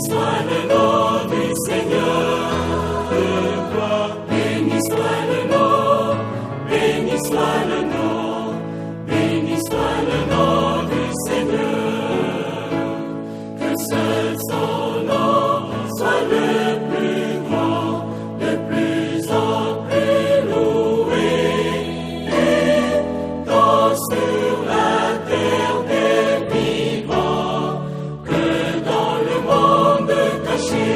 soit le nom du Seigneur. Béni soit le nom, béni soit le nom, béni soit le nom du Seigneur. Que seul son nom soit le plus grand, de plus en plus loué. Et tant sur la terre des vivants que dans le monde caché.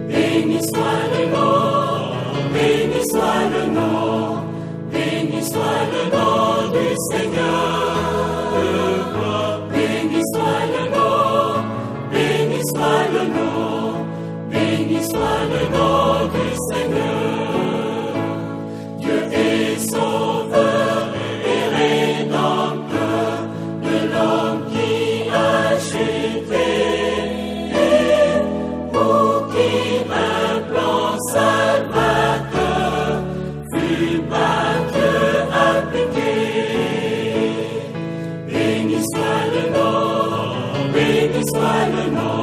Béni soit le nom, béni soit le nom, béni soit le nom du Seigneur. Béni soit le nom, béni soit le nom, béni soit le nom du Seigneur. Dieu est sauveur et rédempteur de l'homme qui a chuté, et pour qui un plan salvateur fut par Dieu appliqué. Béni soit le nom, béni soit le nom.